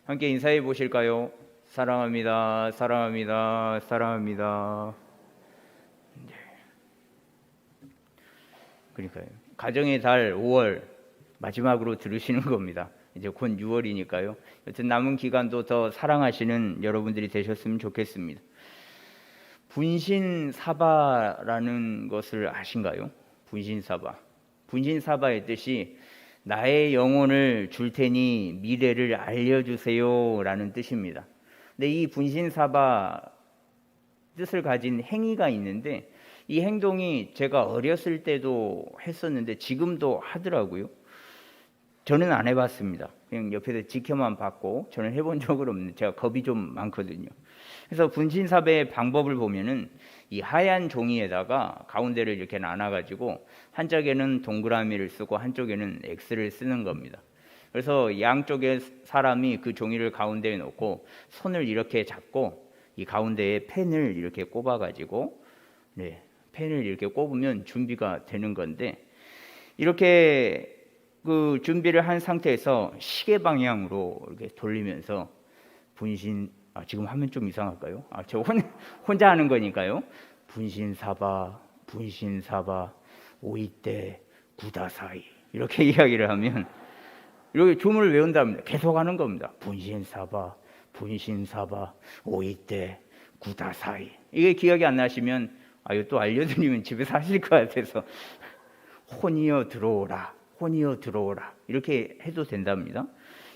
함께 인사해 보실까요? 사랑합니다. 사랑합니다. 사랑합니다. 네. 그러니까요. 가정의 달 5월 마지막으로 들으시는 겁니다. 이제 곧 6월이니까요. 여튼 남은 기간도 더 사랑하시는 여러분들이 되셨으면 좋겠습니다. 분신사바라는 것을 아신가요? 분신사바. 분신사바의 뜻이 나의 영혼을 줄 테니 미래를 알려주세요 라는 뜻입니다. 근데 이 분신사바 뜻을 가진 행위가 있는데 이 행동이 제가 어렸을 때도 했었는데 지금도 하더라고요. 저는 안 해봤습니다. 그냥 옆에서 지켜만 봤고 저는 해본 적은 없는데 제가 겁이 좀 많거든요. 그래서 분신사바의 방법을 보면은 이 하얀 종이에다가 가운데를 이렇게 나눠가지고 한쪽에는 동그라미를 쓰고 한쪽에는 X를 쓰는 겁니다. 그래서 양쪽에 사람이 그 종이를 가운데에 놓고 손을 이렇게 잡고 이 가운데에 펜을 이렇게 꼽아가지고 펜을 이렇게 꼽으면 준비가 되는 건데 이렇게 그 준비를 한 상태에서 시계 방향으로 이렇게 돌리면서 지금 하면 좀 이상할까요? 저 혼자 하는 거니까요. 분신사바, 분신사바, 오이떼, 구다사이 이렇게 이야기를 하면 이렇게 주문을 외운답니다. 계속 하는 겁니다. 분신사바, 분신사바, 오이떼, 구다사이. 이게 기억이 안 나시면 이거 또 알려드리면 집에서 하실 것 같아서 혼이여 들어오라, 혼이여 들어오라 이렇게 해도 된답니다.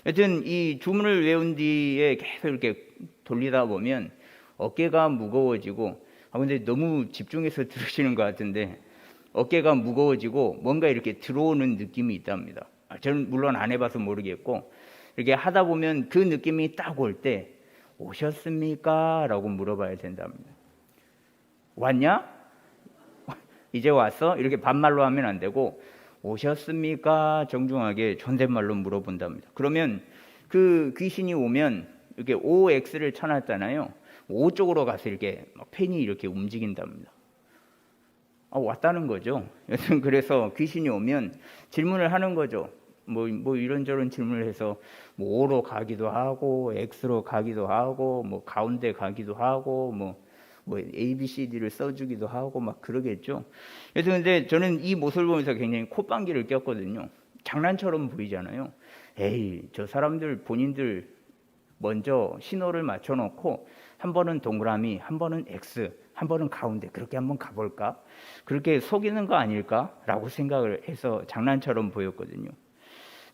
여튼 이 주문을 외운 뒤에 계속 이렇게 돌리다 보면 어깨가 무거워지고 근데 너무 집중해서 들으시는 것 같은데 어깨가 무거워지고 뭔가 이렇게 들어오는 느낌이 있답니다. 저는 물론 안 해봐서 모르겠고 이렇게 하다 보면 그 느낌이 딱 올 때 오셨습니까? 라고 물어봐야 된답니다. 왔냐? 이제 왔어? 이렇게 반말로 하면 안 되고 오셨습니까? 정중하게 존댓말로 물어본답니다. 그러면 그 귀신이 오면 이렇게 OX를 쳐놨잖아요. O 쪽으로 가서 이렇게 펜이 이렇게 움직인답니다. 왔다는 거죠. 여튼 그래서 귀신이 오면 질문을 하는 거죠. 뭐 이런저런 질문을 해서 뭐 O로 가기도 하고 X로 가기도 하고 뭐 가운데 가기도 하고 뭐 A, B, C, D를 써주기도 하고 막 그러겠죠. 그래서 근데 저는 이 모습을 보면서 굉장히 콧방귀를 꼈거든요. 장난처럼 보이잖아요. 에이, 저 사람들 본인들 먼저 신호를 맞춰놓고 한 번은 동그라미, 한 번은 X, 한 번은 가운데 그렇게 한번 가볼까? 그렇게 속이는 거 아닐까? 라고 생각을 해서 장난처럼 보였거든요.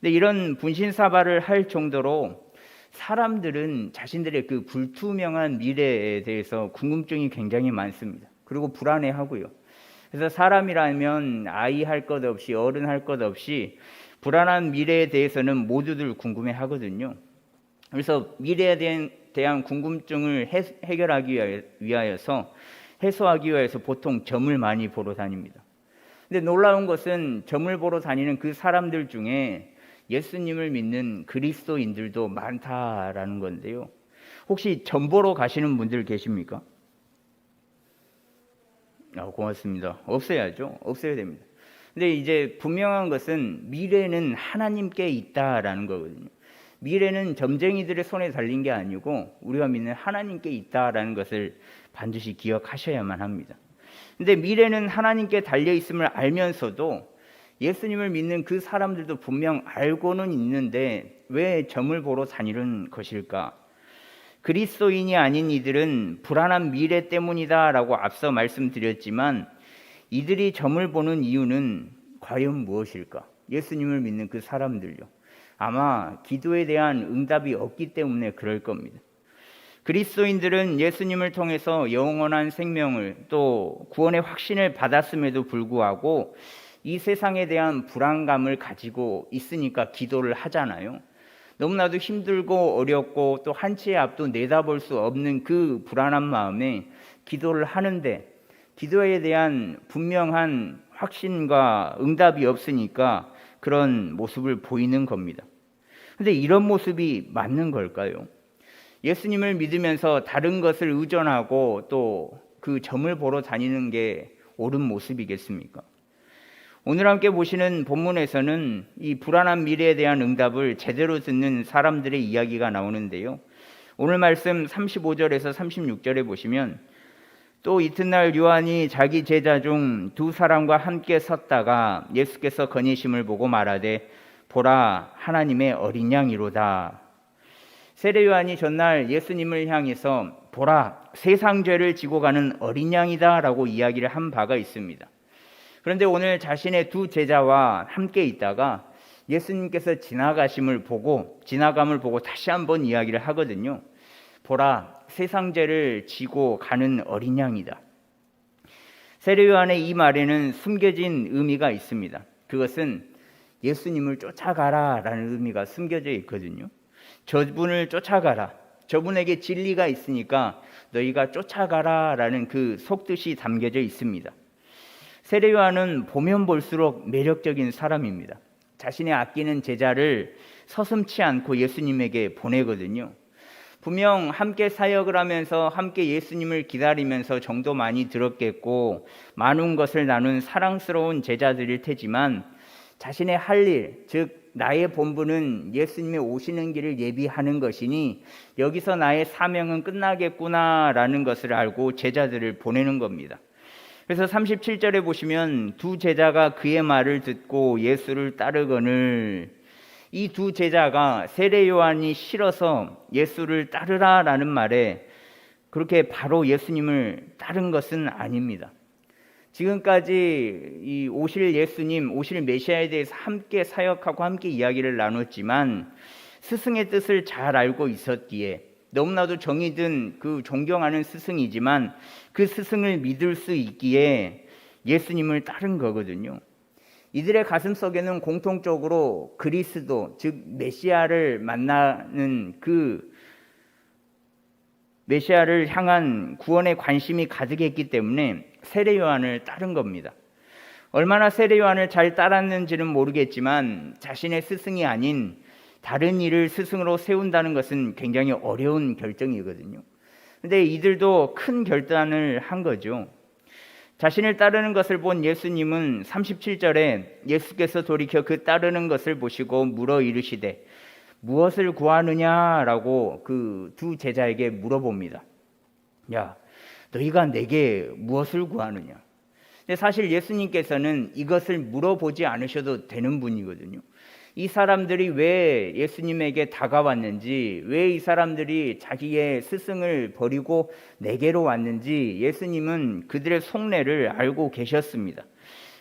근데 이런 분신사바를 할 정도로 사람들은 자신들의 그 불투명한 미래에 대해서 궁금증이 굉장히 많습니다. 그리고 불안해하고요. 그래서 사람이라면 아이 할 것 없이 어른 할 것 없이 불안한 미래에 대해서는 모두들 궁금해하거든요. 그래서 미래에 대한 궁금증을 해결하기 위하여서 해소하기 위해서 보통 점을 많이 보러 다닙니다. 근데 놀라운 것은 점을 보러 다니는 그 사람들 중에 예수님을 믿는 그리스도인들도 많다라는 건데요. 혹시 점 보러 가시는 분들 계십니까? 고맙습니다. 없어야죠. 없어야 됩니다. 근데 이제 분명한 것은 미래는 하나님께 있다라는 거거든요. 미래는 점쟁이들의 손에 달린 게 아니고 우리가 믿는 하나님께 있다라는 것을 반드시 기억하셔야만 합니다. 근데 미래는 하나님께 달려 있음을 알면서도 예수님을 믿는 그 사람들도 분명 알고는 있는데 왜 점을 보러 다니는 것일까? 그리스도인이 아닌 이들은 불안한 미래 때문이다라고 앞서 말씀드렸지만 이들이 점을 보는 이유는 과연 무엇일까? 예수님을 믿는 그 사람들요. 아마 기도에 대한 응답이 없기 때문에 그럴 겁니다. 그리스도인들은 예수님을 통해서 영원한 생명을 또 구원의 확신을 받았음에도 불구하고 이 세상에 대한 불안감을 가지고 있으니까 기도를 하잖아요. 너무나도 힘들고 어렵고 또 한치의 앞도 내다볼 수 없는 그 불안한 마음에 기도를 하는데 기도에 대한 분명한 확신과 응답이 없으니까 그런 모습을 보이는 겁니다. 근데 이런 모습이 맞는 걸까요? 예수님을 믿으면서 다른 것을 의존하고 또 그 점을 보러 다니는 게 옳은 모습이겠습니까? 오늘 함께 보시는 본문에서는 이 불안한 미래에 대한 응답을 제대로 듣는 사람들의 이야기가 나오는데요. 오늘 말씀 35절에서 36절에 보시면 또 이튿날 요한이 자기 제자 중 두 사람과 함께 섰다가 예수께서 거니심을 보고 말하되 보라 하나님의 어린 양이로다. 세례 요한이 전날 예수님을 향해서 보라 세상 죄를 지고 가는 어린 양이다 라고 이야기를 한 바가 있습니다. 그런데 오늘 자신의 두 제자와 함께 있다가 예수님께서 지나감을 보고 다시 한번 이야기를 하거든요. 보라 세상 죄를 지고 가는 어린 양이다. 세례 요한의 이 말에는 숨겨진 의미가 있습니다. 그것은 예수님을 쫓아가라 라는 의미가 숨겨져 있거든요. 저분을 쫓아가라, 저분에게 진리가 있으니까 너희가 쫓아가라 라는 그 속뜻이 담겨져 있습니다. 세례 요한은 보면 볼수록 매력적인 사람입니다. 자신의 아끼는 제자를 서슴지 않고 예수님에게 보내거든요. 분명 함께 사역을 하면서 함께 예수님을 기다리면서 정도 많이 들었겠고 많은 것을 나눈 사랑스러운 제자들일 테지만 자신의 할 일, 즉 나의 본분은 예수님의 오시는 길을 예비하는 것이니 여기서 나의 사명은 끝나겠구나라는 것을 알고 제자들을 보내는 겁니다. 그래서 37절에 보시면 두 제자가 그의 말을 듣고 예수를 따르거늘, 이 두 제자가 세례 요한이 싫어서 예수를 따르라라는 말에 그렇게 바로 예수님을 따른 것은 아닙니다. 지금까지 이 오실 예수님, 오실 메시아에 대해서 함께 사역하고 함께 이야기를 나눴지만 스승의 뜻을 잘 알고 있었기에 너무나도 정이 든 그 존경하는 스승이지만 그 스승을 믿을 수 있기에 예수님을 따른 거거든요. 이들의 가슴 속에는 공통적으로 그리스도, 즉 메시아를 만나는 그 메시아를 향한 구원의 관심이 가득했기 때문에 세례 요한을 따른 겁니다. 얼마나 세례 요한을 잘 따랐는지는 모르겠지만 자신의 스승이 아닌 다른 이를 스승으로 세운다는 것은 굉장히 어려운 결정이거든요. 근데 이들도 큰 결단을 한 거죠. 자신을 따르는 것을 본 예수님은 37절에 예수께서 돌이켜 그 따르는 것을 보시고 물어 이르시되 무엇을 구하느냐라고 그 두 제자에게 물어봅니다. 야, 너희가 내게 무엇을 구하느냐? 근데 사실 예수님께서는 이것을 물어보지 않으셔도 되는 분이거든요. 이 사람들이 왜 예수님에게 다가왔는지, 왜 이 사람들이 자기의 스승을 버리고 내게로 왔는지 예수님은 그들의 속내를 알고 계셨습니다.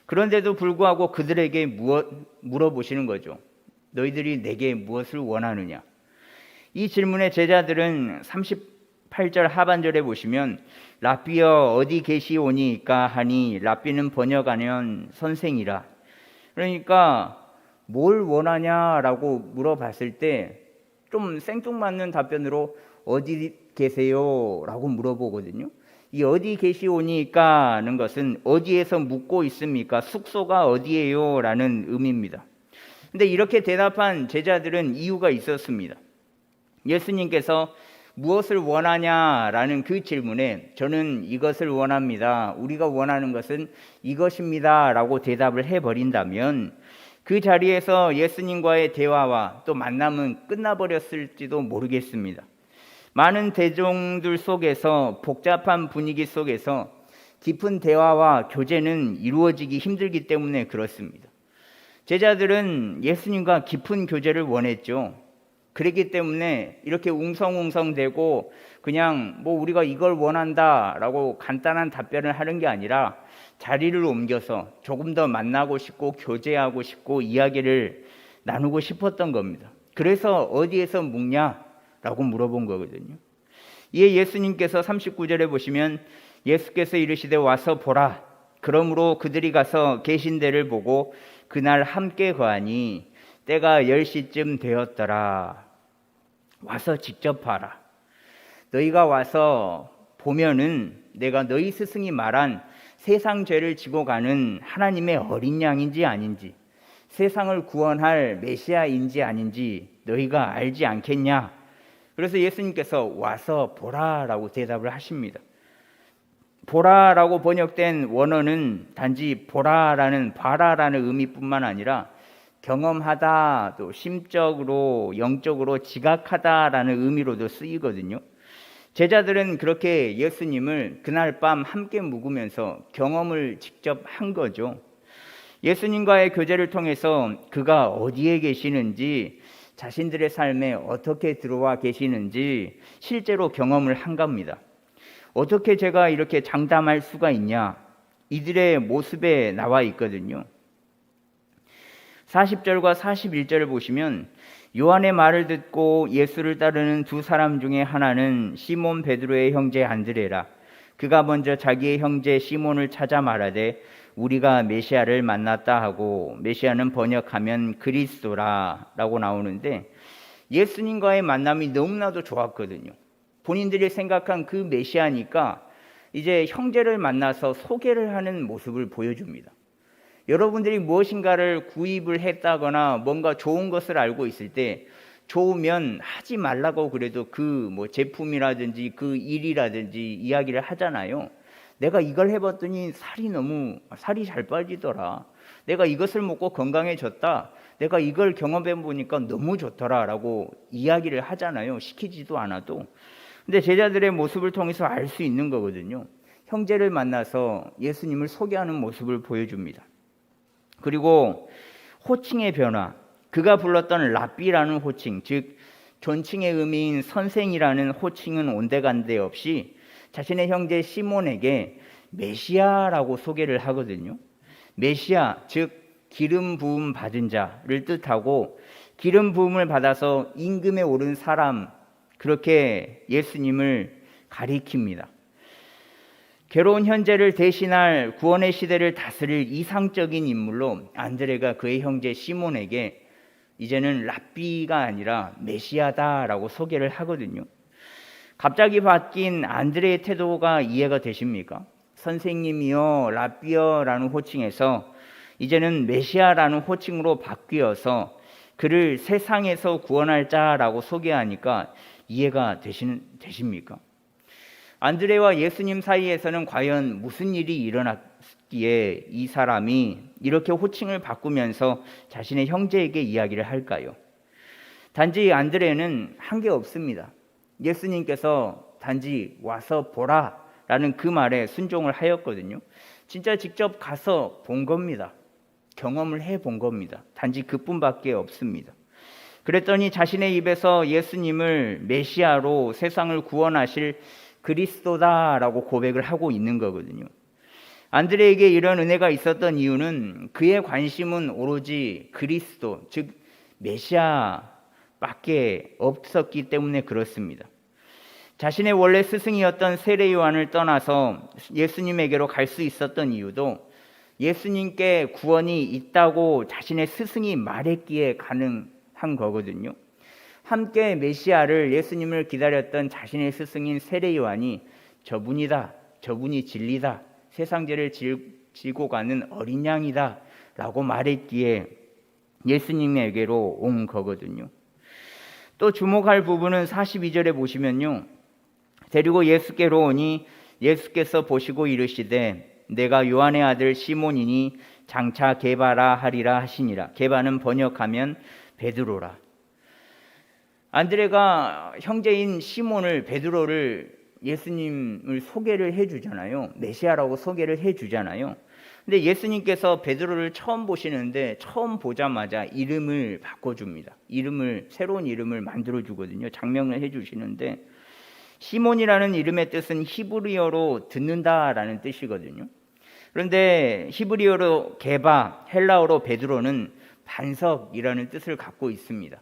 그런데도 불구하고 그들에게 물어보시는 거죠. 너희들이 내게 무엇을 원하느냐? 이 질문에 제자들은 38절 하반절에 보시면 랍비여 어디 계시오니까 하니, 랍비는 번역하면 선생이라. 그러니까 뭘 원하냐라고 물어봤을 때 좀 생뚱맞는 답변으로 어디 계세요? 라고 물어보거든요. 이 어디 계시오니까는 것은 어디에서 묵고 있습니까? 숙소가 어디예요? 라는 의미입니다. 근데 이렇게 대답한 제자들은 이유가 있었습니다. 예수님께서 무엇을 원하냐라는 그 질문에 저는 이것을 원합니다, 우리가 원하는 것은 이것입니다 라고 대답을 해버린다면 그 자리에서 예수님과의 대화와 또 만남은 끝나버렸을지도 모르겠습니다. 많은 대중들 속에서, 복잡한 분위기 속에서 깊은 대화와 교제는 이루어지기 힘들기 때문에 그렇습니다. 제자들은 예수님과 깊은 교제를 원했죠. 그렇기 때문에 이렇게 웅성웅성대고 그냥 우리가 이걸 원한다라고 간단한 답변을 하는 게 아니라 자리를 옮겨서 조금 더 만나고 싶고 교제하고 싶고 이야기를 나누고 싶었던 겁니다. 그래서 어디에서 묵냐라고 물어본 거거든요. 이에 예수님께서 39절에 보시면 예수께서 이르시되 와서 보라. 그러므로 그들이 가서 계신 데를 보고 그날 함께 거하니 때가 10시쯤 되었더라. 와서 직접 봐라. 너희가 와서 보면은 내가 너희 스승이 말한 세상 죄를 지고 가는 하나님의 어린 양인지 아닌지, 세상을 구원할 메시아인지 아닌지 너희가 알지 않겠냐? 그래서 예수님께서 와서 보라라고 대답을 하십니다. 보라라고 번역된 원어는 단지 보라라는 봐라라는 의미뿐만 아니라 경험하다, 또 심적으로 영적으로 지각하다라는 의미로도 쓰이거든요. 제자들은 그렇게 예수님을 그날 밤 함께 묵으면서 경험을 직접 한 거죠. 예수님과의 교제를 통해서 그가 어디에 계시는지, 자신들의 삶에 어떻게 들어와 계시는지 실제로 경험을 한 겁니다. 어떻게 제가 이렇게 장담할 수가 있냐? 이들의 모습에 나와 있거든요. 40절과 41절을 보시면 요한의 말을 듣고 예수를 따르는 두 사람 중에 하나는 시몬 베드로의 형제 안드레라. 그가 먼저 자기의 형제 시몬을 찾아 말하되 우리가 메시아를 만났다 하고, 메시아는 번역하면 그리스도라 라고 나오는데, 예수님과의 만남이 너무나도 좋았거든요. 본인들이 생각한 그 메시아니까 이제 형제를 만나서 소개를 하는 모습을 보여줍니다. 여러분들이 무엇인가를 구입을 했다거나 뭔가 좋은 것을 알고 있을 때 좋으면 하지 말라고 그래도 그 제품이라든지 그 일이라든지 이야기를 하잖아요. 내가 이걸 해봤더니 살이 잘 빠지더라. 내가 이것을 먹고 건강해졌다. 내가 이걸 경험해 보니까 너무 좋더라 라고 이야기를 하잖아요. 시키지도 않아도. 근데 제자들의 모습을 통해서 알 수 있는 거거든요. 형제를 만나서 예수님을 소개하는 모습을 보여줍니다. 그리고 호칭의 변화, 그가 불렀던 랍비라는 호칭, 즉 존칭의 의미인 선생이라는 호칭은 온데간데 없이 자신의 형제 시몬에게 메시아라고 소개를 하거든요. 메시아, 즉 기름 부음 받은 자를 뜻하고, 기름 부음을 받아서 임금에 오른 사람, 그렇게 예수님을 가리킵니다. 괴로운 현재를 대신할 구원의 시대를 다스릴 이상적인 인물로 안드레가 그의 형제 시몬에게 이제는 랍비가 아니라 메시아다라고 소개를 하거든요. 갑자기 바뀐 안드레의 태도가 이해가 되십니까? 선생님이요, 랍비요 라는 호칭에서 이제는 메시아라는 호칭으로 바뀌어서 그를 세상에서 구원할 자라고 소개하니까 이해가 되십니까? 안드레와 예수님 사이에서는 과연 무슨 일이 일어났기에 이 사람이 이렇게 호칭을 바꾸면서 자신의 형제에게 이야기를 할까요? 단지 안드레는 한 게 없습니다. 예수님께서 단지 와서 보라 라는 그 말에 순종을 하였거든요. 진짜 직접 가서 본 겁니다. 경험을 해본 겁니다. 단지 그뿐밖에 없습니다. 그랬더니 자신의 입에서 예수님을 메시아로 세상을 구원하실 그리스도다라고 고백을 하고 있는 거거든요. 안드레에게 이런 은혜가 있었던 이유는 그의 관심은 오로지 그리스도, 즉 메시아밖에 없었기 때문에 그렇습니다. 자신의 원래 스승이었던 세례 요한을 떠나서 예수님에게로 갈 수 있었던 이유도 예수님께 구원이 있다고 자신의 스승이 말했기에 가능한 거거든요. 함께 메시아를, 예수님을 기다렸던 자신의 스승인 세례 요한이 저분이다, 저분이 진리다, 세상 죄를 지고 가는 어린 양이다 라고 말했기에 예수님에게로 온 거거든요. 또 주목할 부분은 42절에 보시면요, 데리고 예수께로 오니 예수께서 보시고 이르시되 내가 요한의 아들 시몬이니 장차 게바라 하리라 하시니라. 게바는 번역하면 베드로라. 안드레가 형제인 시몬을, 베드로를 예수님을 소개를 해주잖아요. 메시아라고 소개를 해주잖아요. 근데 예수님께서 베드로를 처음 보시는데 처음 보자마자 이름을 바꿔줍니다. 새로운 이름을 만들어주거든요. 장명을 해주시는데, 시몬이라는 이름의 뜻은 히브리어로 듣는다라는 뜻이거든요. 그런데 히브리어로 게바, 헬라어로 베드로는 반석이라는 뜻을 갖고 있습니다.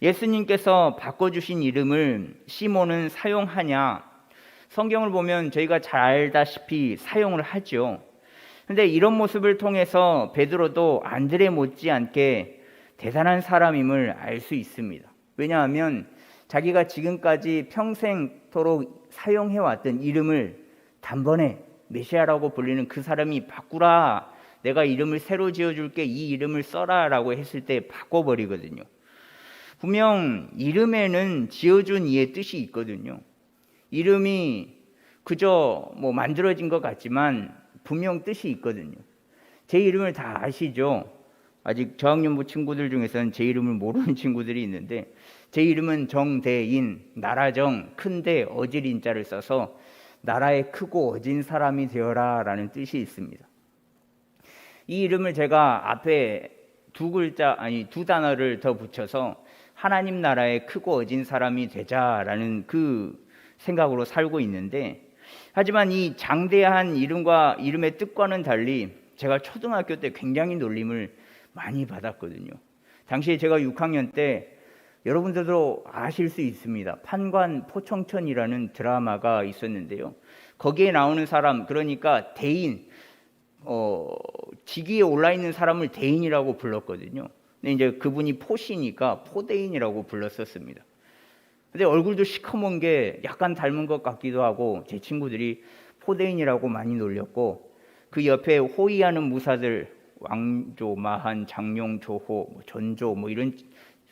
예수님께서 바꿔주신 이름을 시몬은 사용하냐? 성경을 보면 저희가 잘 알다시피 사용을 하죠. 그런데 이런 모습을 통해서 베드로도 안드레 못지않게 대단한 사람임을 알 수 있습니다. 왜냐하면 자기가 지금까지 평생토록 사용해왔던 이름을 단번에 메시아라고 불리는 그 사람이 바꾸라, 내가 이름을 새로 지어줄게, 이 이름을 써라 라고 했을 때 바꿔버리거든요. 분명 이름에는 지어준 이의 뜻이 있거든요. 이름이 그저 뭐 만들어진 것 같지만 분명 뜻이 있거든요. 제 이름을 다 아시죠? 아직 저학년부 친구들 중에서는 제 이름을 모르는 친구들이 있는데, 제 이름은 정대인, 나라정, 큰대, 어질인자를 써서 나라의 크고 어진 사람이 되어라 라는 뜻이 있습니다. 이 이름을 제가 앞에 두 단어를 더 붙여서 하나님 나라의 크고 어진 사람이 되자라는 그 생각으로 살고 있는데, 하지만 이 장대한 이름의 뜻과는 달리 제가 초등학교 때 굉장히 놀림을 많이 받았거든요. 당시에 제가 6학년 때, 여러분들도 아실 수 있습니다, 판관 포청천이라는 드라마가 있었는데요. 거기에 나오는 사람, 그러니까 대인, 직위에 올라 있는 사람을 대인이라고 불렀거든요. 근데 이제 그분이 포시니까 포대인이라고 불렀었습니다. 근데 얼굴도 시커먼 게 약간 닮은 것 같기도 하고 제 친구들이 포대인이라고 많이 놀렸고, 그 옆에 호위하는 무사들, 왕조, 마한, 장룡, 조호, 전조 이런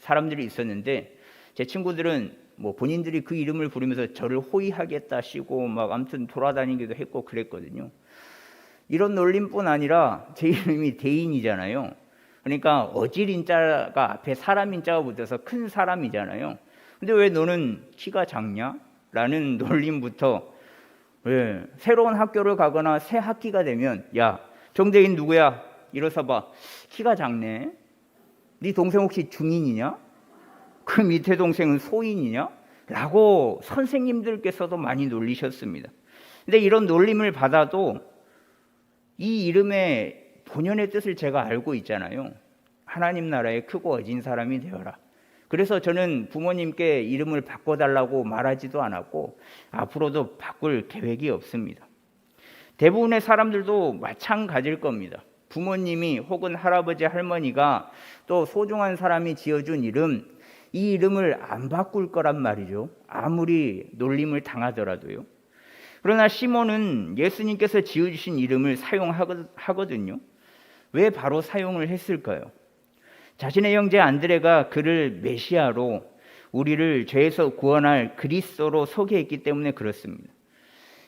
사람들이 있었는데, 제 친구들은 본인들이 그 이름을 부르면서 저를 호위하겠다 시고 아무튼 돌아다니기도 했고 그랬거든요. 이런 놀림뿐 아니라 제 이름이 대인이잖아요. 그러니까 어질인자가 앞에 사람인자가 붙어서 큰 사람이잖아요. 근데 왜 너는 키가 작냐? 라는 놀림부터, 새로운 학교를 가거나 새 학기가 되면, 야, 정대인 누구야? 일어서 봐. 키가 작네. 네 동생 혹시 중인이냐? 그 밑에 동생은 소인이냐? 라고 선생님들께서도 많이 놀리셨습니다. 근데 이런 놀림을 받아도 이 이름의 본연의 뜻을 제가 알고 있잖아요. 하나님 나라의 크고 어진 사람이 되어라. 그래서 저는 부모님께 이름을 바꿔달라고 말하지도 않았고 앞으로도 바꿀 계획이 없습니다. 대부분의 사람들도 마찬가지일 겁니다. 부모님이 혹은 할아버지 할머니가 또 소중한 사람이 지어준 이름, 이 이름을 안 바꿀 거란 말이죠. 아무리 놀림을 당하더라도요. 그러나 시몬은 예수님께서 지어주신 이름을 사용하거든요. 왜 바로 사용을 했을까요? 자신의 형제 안드레가 그를 메시아로, 우리를 죄에서 구원할 그리스도로 소개했기 때문에 그렇습니다.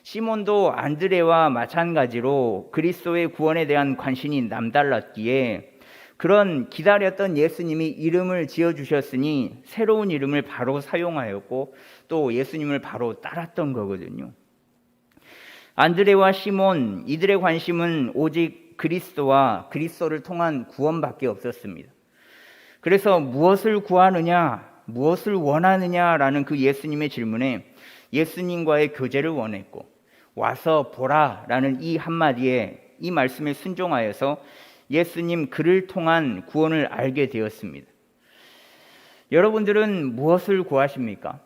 시몬도 안드레와 마찬가지로 그리스도의 구원에 대한 관심이 남달랐기에 그런 기다렸던 예수님이 이름을 지어주셨으니 새로운 이름을 바로 사용하였고 또 예수님을 바로 따랐던 거거든요. 안드레와 시몬, 이들의 관심은 오직 그리스도와 그리스도를 통한 구원밖에 없었습니다. 그래서 무엇을 구하느냐, 무엇을 원하느냐라는 그 예수님의 질문에 예수님과의 교제를 원했고, 와서 보라라는 이 한마디에, 이 말씀에 순종하여서 예수님 그를 통한 구원을 알게 되었습니다. 여러분들은 무엇을 구하십니까?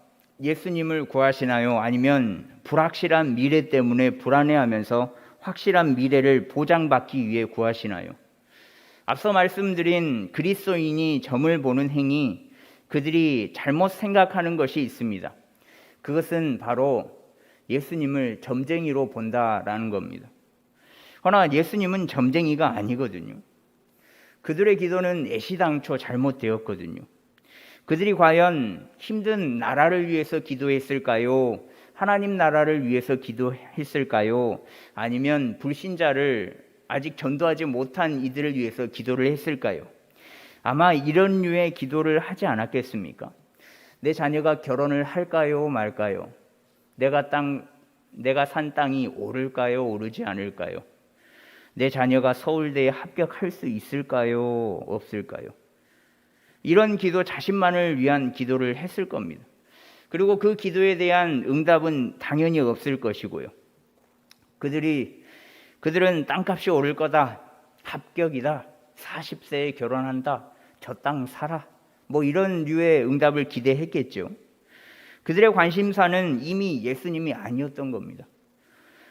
예수님을 구하시나요? 아니면 불확실한 미래 때문에 불안해하면서 확실한 미래를 보장받기 위해 구하시나요? 앞서 말씀드린 그리스도인이 점을 보는 행위, 그들이 잘못 생각하는 것이 있습니다. 그것은 바로 예수님을 점쟁이로 본다라는 겁니다. 그러나 예수님은 점쟁이가 아니거든요. 그들의 기도는 애시당초 잘못되었거든요. 그들이 과연 힘든 나라를 위해서 기도했을까요? 하나님 나라를 위해서 기도했을까요? 아니면 불신자를 아직 전도하지 못한 이들을 위해서 기도를 했을까요? 아마 이런 류의 기도를 하지 않았겠습니까? 내 자녀가 결혼을 할까요, 말까요? 내가 산 땅이 오를까요, 오르지 않을까요? 내 자녀가 서울대에 합격할 수 있을까요, 없을까요? 이런 기도, 자신만을 위한 기도를 했을 겁니다. 그리고 그 기도에 대한 응답은 당연히 없을 것이고요. 그들은 땅값이 오를 거다, 합격이다, 40세에 결혼한다, 저 땅 사라, 이런 류의 응답을 기대했겠죠. 그들의 관심사는 이미 예수님이 아니었던 겁니다.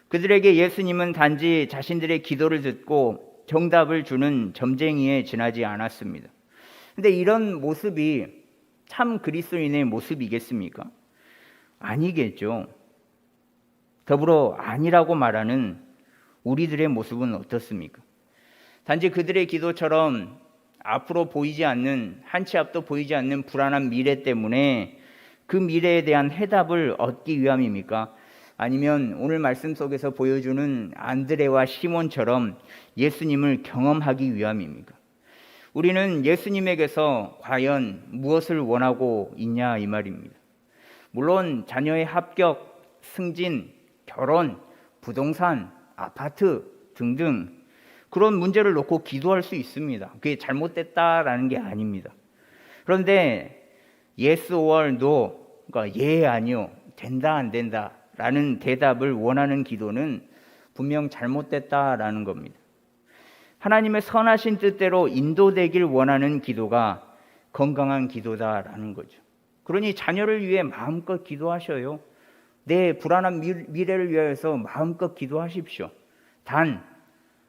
그들에게 예수님은 단지 자신들의 기도를 듣고 정답을 주는 점쟁이에 지나지 않았습니다. 근데 이런 모습이 참 그리스도인의 모습이겠습니까? 아니겠죠. 더불어 아니라고 말하는 우리들의 모습은 어떻습니까? 단지 그들의 기도처럼 앞으로 보이지 않는, 한 치 앞도 보이지 않는 불안한 미래 때문에 그 미래에 대한 해답을 얻기 위함입니까? 아니면 오늘 말씀 속에서 보여주는 안드레와 시몬처럼 예수님을 경험하기 위함입니까? 우리는 예수님에게서 과연 무엇을 원하고 있냐 이 말입니다. 물론 자녀의 합격, 승진, 결혼, 부동산, 아파트 등등 그런 문제를 놓고 기도할 수 있습니다. 그게 잘못됐다라는 게 아닙니다. 그런데 yes or no, 그러니까 예, 아니요, 된다, 안 된다 라는 대답을 원하는 기도는 분명 잘못됐다라는 겁니다. 하나님의 선하신 뜻대로 인도되길 원하는 기도가 건강한 기도다라는 거죠. 그러니 자녀를 위해 마음껏 기도하셔요. 내 불안한 미래를 위해서 마음껏 기도하십시오. 단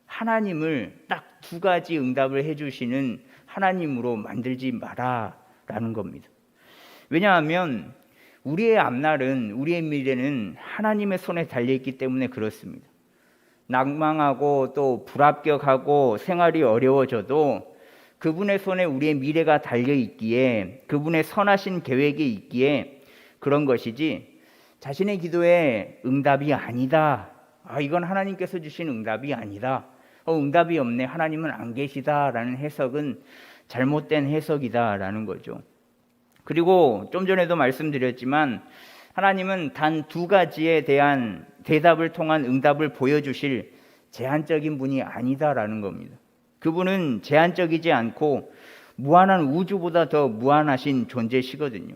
하나님을 딱 두 가지 응답을 해주시는 하나님으로 만들지 마라라는 겁니다. 왜냐하면 우리의 앞날은, 우리의 미래는 하나님의 손에 달려있기 때문에 그렇습니다. 낙망하고 또 불합격하고 생활이 어려워져도 그분의 손에 우리의 미래가 달려있기에, 그분의 선하신 계획이 있기에 그런 것이지, 자신의 기도에 응답이 아니다, 이건 하나님께서 주신 응답이 아니다, 응답이 없네, 하나님은 안 계시다라는 해석은 잘못된 해석이다라는 거죠. 그리고 좀 전에도 말씀드렸지만 하나님은 단 두 가지에 대한 대답을 통한 응답을 보여주실 제한적인 분이 아니다라는 겁니다. 그분은 제한적이지 않고 무한한 우주보다 더 무한하신 존재시거든요.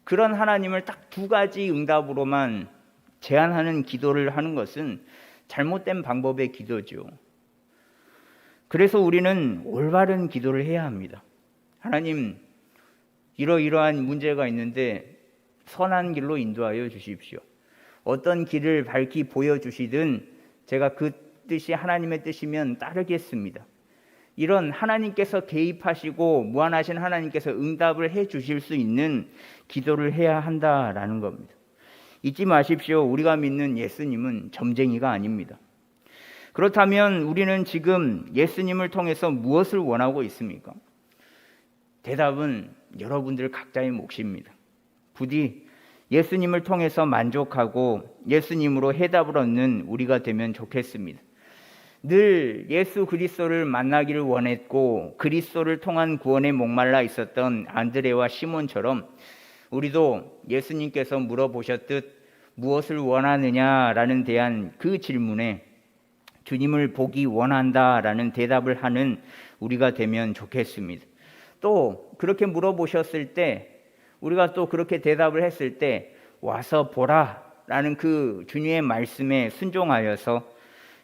그런 하나님을 딱 두 가지 응답으로만 제한하는 기도를 하는 것은 잘못된 방법의 기도죠. 그래서 우리는 올바른 기도를 해야 합니다. 하나님, 이러이러한 문제가 있는데 선한 길로 인도하여 주십시오. 어떤 길을 밝히 보여주시든 제가 그 뜻이 하나님의 뜻이면 따르겠습니다. 이런 하나님께서 개입하시고 무한하신 하나님께서 응답을 해 주실 수 있는 기도를 해야 한다라는 겁니다. 잊지 마십시오. 우리가 믿는 예수님은 점쟁이가 아닙니다. 그렇다면 우리는 지금 예수님을 통해서 무엇을 원하고 있습니까? 대답은 여러분들 각자의 몫입니다. 부디 예수님을 통해서 만족하고 예수님으로 해답을 얻는 우리가 되면 좋겠습니다. 늘 예수 그리스도를 만나기를 원했고 그리스도를 통한 구원에 목말라 있었던 안드레와 시몬처럼 우리도 예수님께서 물어보셨듯 무엇을 원하느냐라는 대한 그 질문에 주님을 보기 원한다라는 대답을 하는 우리가 되면 좋겠습니다. 또 그렇게 물어보셨을 때 우리가 또 그렇게 대답을 했을 때 와서 보라 라는 그 주님의 말씀에 순종하여서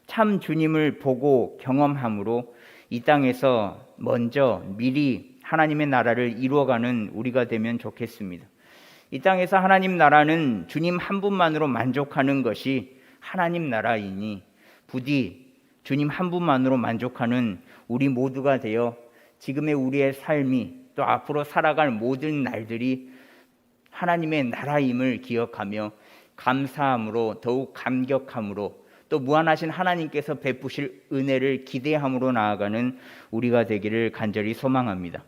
참 주님을 보고 경험함으로 이 땅에서 먼저 미리 하나님의 나라를 이루어가는 우리가 되면 좋겠습니다. 이 땅에서 하나님 나라는 주님 한 분만으로 만족하는 것이 하나님 나라이니 부디 주님 한 분만으로 만족하는 우리 모두가 되어 지금의 우리의 삶이 또 앞으로 살아갈 모든 날들이 하나님의 나라임을 기억하며 감사함으로 더욱 감격함으로 또 무한하신 하나님께서 베푸실 은혜를 기대함으로 나아가는 우리가 되기를 간절히 소망합니다.